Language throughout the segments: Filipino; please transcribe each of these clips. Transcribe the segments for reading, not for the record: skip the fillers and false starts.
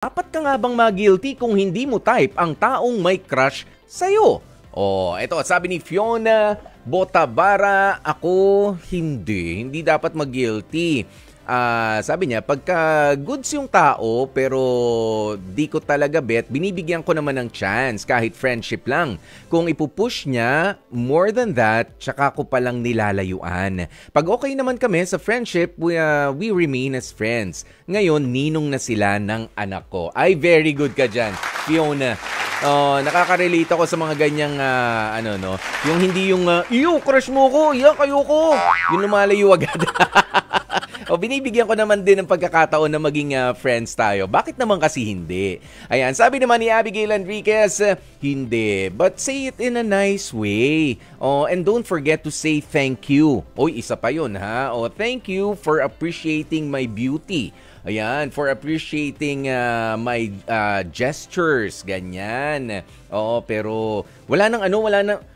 Dapat ka nga bang ma-guilty kung hindi mo type ang taong may crush sa'yo? Ito, sabi ni Fiona Botabara, ako hindi dapat mag-guilty. Sabi niya, pagka goods yung tao pero di ko talaga bet, binibigyan ko naman ng chance kahit friendship lang. Kung ipupush niya, more than that, tsaka ko palang nilalayuan. Pag okay naman kami sa friendship, we remain as friends. Ngayon, ninong na sila ng anak ko. Ay, very good ka dyan, Fiona. Nakaka-relate ako sa mga ganyang yung hindi yung iyo, crush mo ko, iyak kayo ko. Yung lumalayo agad. Binibigyan ko naman din ng pagkakataon na maging friends tayo. Bakit naman kasi hindi? Ayan, sabi naman ni Abigail Enriquez, hindi. But say it in a nice way. And don't forget to say thank you. Isa pa yun ha. Thank you for appreciating my beauty. Ayan, for appreciating my gestures, ganyan. Pero wala nang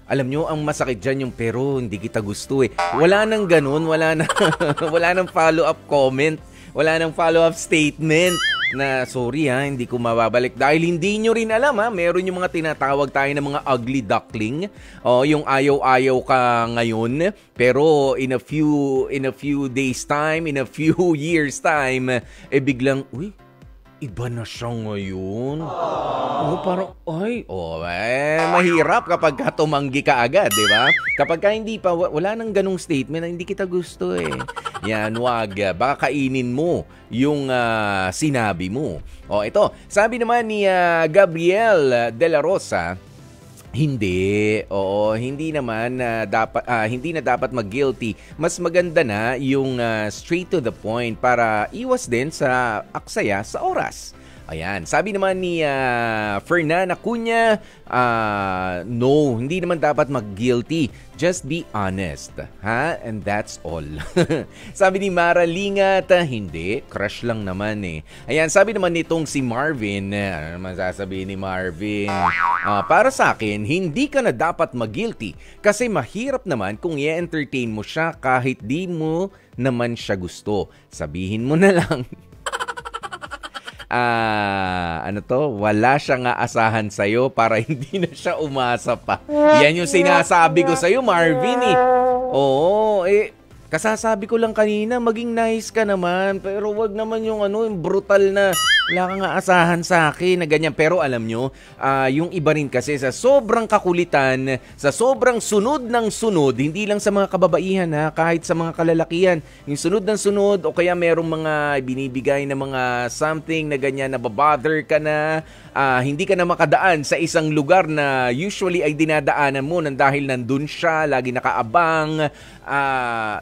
alam nyo, ang masakit dyan yung pero hindi kita gusto eh. Wala nang ganun, wala nang follow-up comment, wala nang follow-up statement na sorry hindi ko mababalik. Dahil hindi nyo rin alam meron yung mga tinatawag tayo ng mga ugly duckling. Yung ayaw-ayaw ka ngayon, pero in a few days time, in a few years time, biglang, iba na siya ngayon. Parang, mahirap kapag tumanggi ka agad, di ba? Kapag hindi pa, wala nang ganung statement na hindi kita gusto eh. Yan, wag. Baka kainin mo yung sinabi mo. Ito, sabi naman ni Gabriel De La Rosa, hindi. Hindi naman hindi na dapat mag-guilty. Mas maganda na yung straight to the point para iwas din sa aksaya sa oras. Ayan, sabi naman ni Fernan Acuña, no, hindi naman dapat mag-guilty. Just be honest, ha? And that's all. Sabi ni Mara Lingat, hindi, crush lang naman eh. Ayan, sabi naman nitong si Marvin, ano naman sasabihin ni Marvin? Para sa akin, hindi ka na dapat mag-guilty kasi mahirap naman kung i-entertain mo siya kahit di mo naman siya gusto. Sabihin mo na lang. Wala siyang aasahan sa'yo para hindi na siya umasa pa. Yan yung sinasabi ko sa'yo, Marvin eh. Kasasabi ko lang kanina, maging nice ka naman, pero wag naman yung yung brutal na wala kang aasahan sa akin na ganyan. Pero alam nyo, yung iba rin kasi sa sobrang kakulitan, sa sobrang sunod ng sunod, hindi lang sa mga kababaihan kahit sa mga kalalakihan, yung sunod ng sunod o kaya merong mga binibigay na mga something na ganyan na babother ka na, hindi ka na makadaan sa isang lugar na usually ay dinadaanan mo nang dahil nandun siya, lagi nakaabang.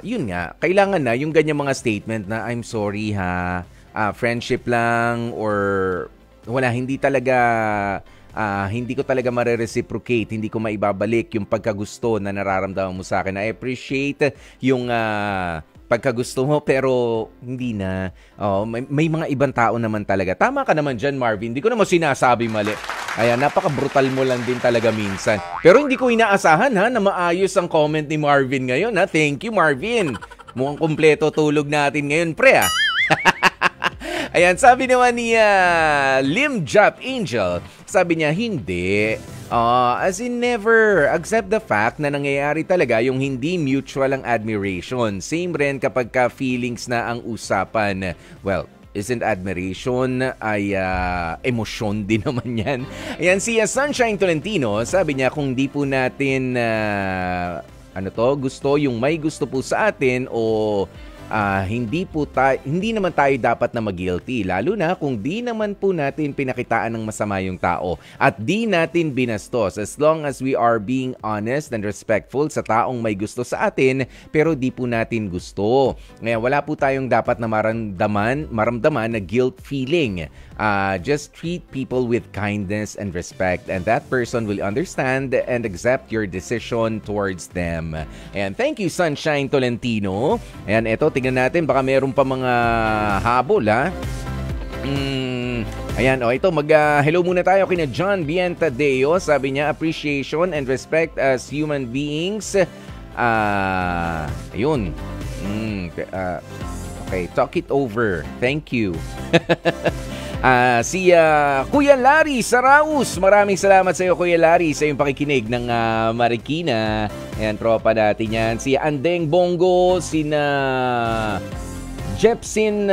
Yun nga, kailangan na yung ganyan mga statement na I'm sorry friendship lang or wala, hindi ko talaga mare-reciprocate, hindi ko maibabalik yung pagkagusto na nararamdaman mo sa akin. I appreciate yung pagkagusto mo pero hindi na. May mga ibang tao naman talaga. Tama ka naman dyan, Marvin. Hindi ko naman sinasabi mali. Ayan, napaka-brutal mo lang din talaga minsan. Pero hindi ko inaasahan na maayos ang comment ni Marvin ngayon. Thank you, Marvin. Mukhang kumpleto tulog natin ngayon, pre. Ayan, sabi naman ni Lim Jap Angel, sabi niya, hindi. As in never accept the fact na nangyayari talaga yung hindi mutual ang admiration. Same rin kapag ka feelings na ang usapan. Well, isn't admiration ay emosyon din naman yan. Ayan, si Sunshine Tolentino, sabi niya kung di po natin gusto yung may gusto po sa atin o hindi naman tayo dapat na mag-guilty, lalo na kung di naman po natin pinakitaan ng masama yung tao at di natin binastos, as long as we are being honest and respectful sa taong may gusto sa atin pero di po natin gusto. Ngayon, wala po tayong dapat na maramdaman na guilt feeling. Just treat people with kindness and respect and that person will understand and accept your decision towards them. And thank you, Sunshine Tolentino. Ayan, eto, tingnan natin, baka meron pa mga habol Ayan, ito, hello muna tayo kina John Bientadeo. Sabi niya, appreciation and respect as human beings. Ayun. Okay, talk it over. Thank you. Si Kuya Larry Saraus. Maraming salamat sa iyo, Kuya Larry, sa iyong pakikinig ng Marikina. Ayan, tropa natin yan. Si Andeng Bongo, sina Jepsin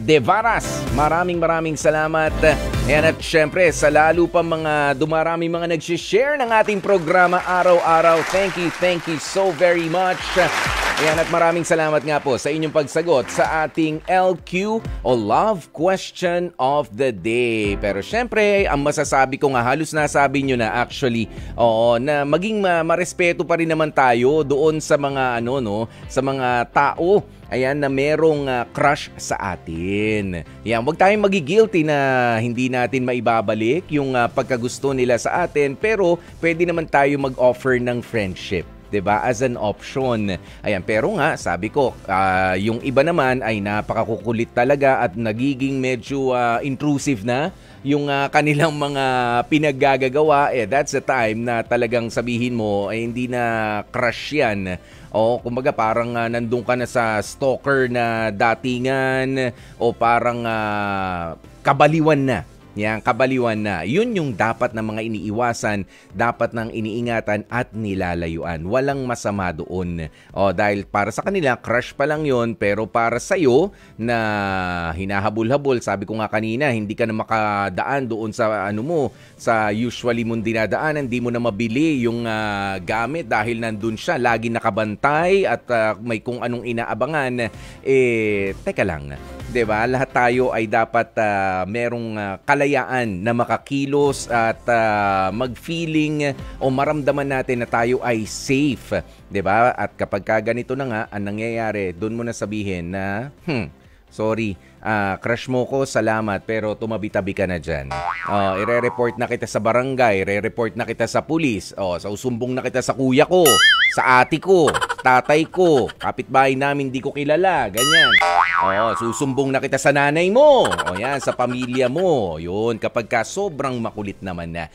Devaras. Maraming salamat. Ayan, at syempre sa lalo pa mga dumarami mga nagsishare ng ating programa araw-araw. Thank you so very much. Ayan, at maraming salamat nga po sa inyong pagsagot sa ating LQ o Love Question of the Day. Pero syempre, ang masasabi ko nga, halos nasabi nyo na actually, na maging marespeto pa rin naman tayo doon sa mga sa mga tao, ayan, na merong crush sa atin. Yan, wag tayong magigilty na hindi natin maibabalik yung pagkagusto nila sa atin, pero pwede naman tayo mag-offer ng friendship, 'di ba? As an option. Ayan, pero nga sabi ko, yung iba naman ay napakakukulit talaga at nagiging medyo intrusive na yung kanilang mga pinaggagawa. That's the time na talagang sabihin mo ay hindi na crush 'yan. O kumbaga parang nandun ka na sa stalker na datingan o parang kabaliwan na. Yan, kabaliwan na. Yun yung dapat na mga iniiwasan, dapat nang iniingatan at nilalayuan. Walang masama doon. Dahil para sa kanila, crush pa lang yun, pero para sa'yo na hinahabol-habol, sabi ko nga kanina, hindi ka na makadaan doon sa sa usually mong dinadaanan, hindi mo na mabili yung gamit dahil nandun siya, lagi nakabantay at may kung anong inaabangan. Teka lang. 'Di ba? Lahat tayo ay dapat merong kalayaan na makakilos at mag-feeling o maramdaman natin na tayo ay safe, 'di ba? At kapag ganito na nga ang nangyayari, doon mo na sabihin na sorry, crush mo ko, salamat, pero tumabi-tabi ka na dyan. Ire-report na kita sa barangay, ire-report na kita sa pulis, sausumbong na kita sa kuya ko, sa ate ko, tatay ko, kapitbahay namin di ko kilala, ganyan. Susumbong na kita sa nanay mo, yan, sa pamilya mo. Yun, kapag ka sobrang makulit naman na.